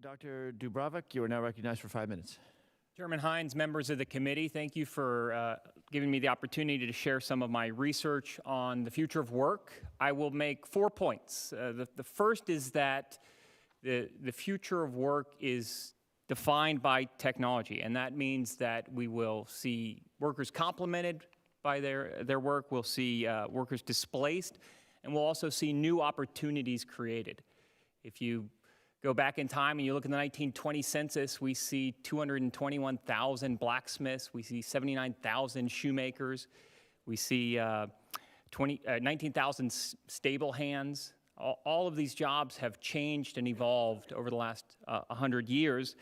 Dr. DuBravac, you are now recognized for 5 minutes. Chairman Hines, members of the committee, thank you for giving me the opportunity to share some of my research on the future of work. I will make 4 points. The first is that the future of work is defined by technology, and that means that we will see workers complemented by their work, we'll see workers displaced, and we'll also see new opportunities created. If you go back in time and you look at the 1920 census, we see 221,000 blacksmiths, we see 79,000 shoemakers, we see 19,000 stable hands. All of these jobs have changed and evolved over the last 100 years.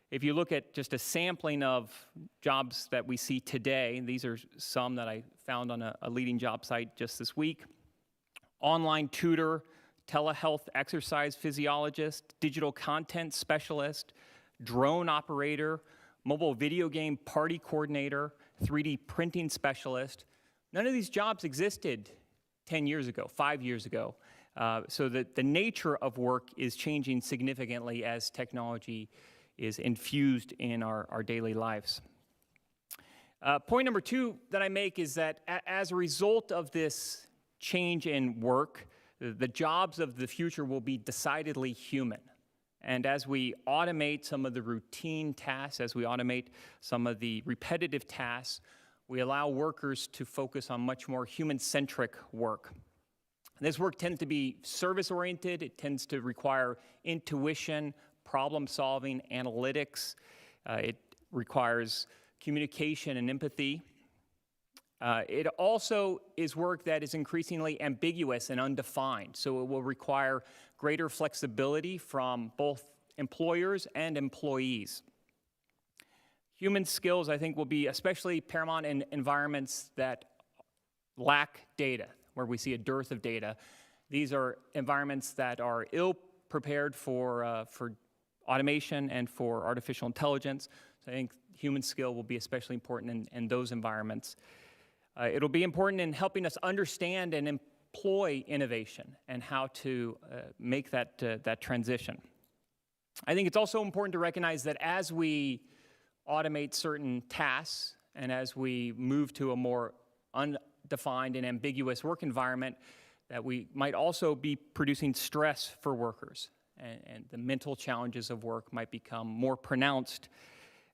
If you look at just a sampling of jobs that we see today, these are some that I found on a leading job site just this week: online tutor, telehealth exercise physiologist, digital content specialist, drone operator, mobile video game party coordinator, 3D printing specialist. None of these jobs existed 10 years ago, 5 years ago. So that the nature of work is changing significantly as technology is infused in our daily lives. Point number 2 that I make is that as a result of this change in work, the jobs of the future will be decidedly human. And as we automate some of the routine tasks, as we automate some of the repetitive tasks, we allow workers to focus on much more human-centric work. This work tends to be service-oriented. It tends to require intuition, problem-solving, analytics. It requires communication and empathy. It also is work that is increasingly ambiguous and undefined, so it will require greater flexibility from both employers and employees. Human skills, I think, will be especially paramount in environments that lack data, where we see a dearth of data. These are environments that are ill-prepared for automation and for artificial intelligence, so I think human skill will be especially important in those environments. It'll be important in helping us understand and employ innovation and how to make that transition. I think it's also important to recognize that as we automate certain tasks and as we move to a more undefined and ambiguous work environment, that we might also be producing stress for workers, and the mental challenges of work might become more pronounced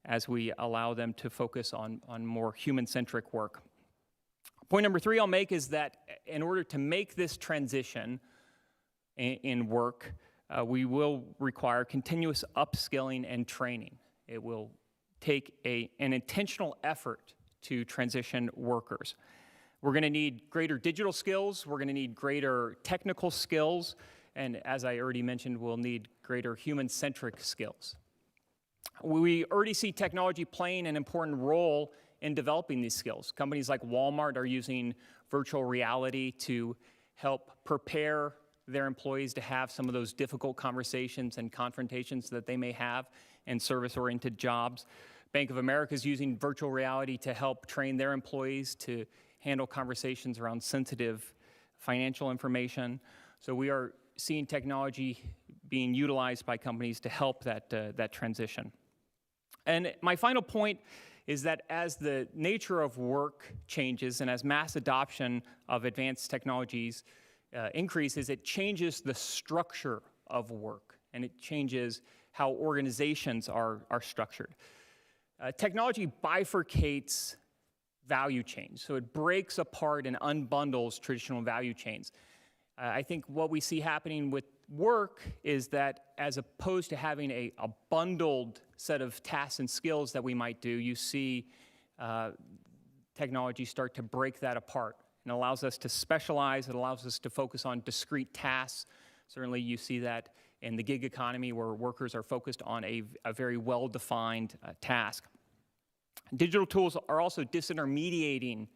as we allow them to focus on more human-centric work. Point number 3 I'll make is that in order to make this transition in work, we will require continuous upskilling and training. It will take an intentional effort to transition workers. We're going to need greater digital skills, we're going to need greater technical skills, and as I already mentioned, we'll need greater human-centric skills. We already see technology playing an important role in developing these skills. Companies like Walmart are using virtual reality to help prepare their employees to have some of those difficult conversations and confrontations that they may have in service-oriented jobs. Bank of America is using virtual reality to help train their employees to handle conversations around sensitive financial information. So we are seeing technology being utilized by companies to help that transition. And my final point is that as the nature of work changes and as mass adoption of advanced technologies increases, it changes the structure of work, and it changes how organizations are structured. Technology bifurcates value chains, so it breaks apart and unbundles traditional value chains. I think what we see happening with work is that as opposed to having a bundled set of tasks and skills that we might do, you see technology start to break that apart and allows us to specialize. It allows us to focus on discrete tasks. Certainly you see that in the gig economy where workers are focused on a very well-defined task. Digital tools are also disintermediating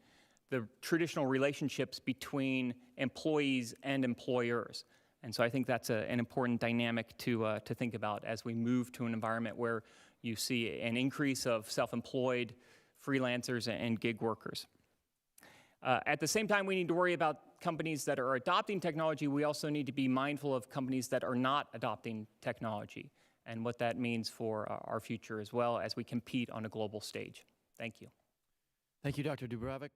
the traditional relationships between employees and employers. And so I think that's an important dynamic to think about as we move to an environment where you see an increase of self-employed freelancers and gig workers. At the same time, we need to worry about companies that are adopting technology. We also need to be mindful of companies that are not adopting technology. and what that means for our future as well as we compete on a global stage. Thank you. Thank you, Dr. DuBravac.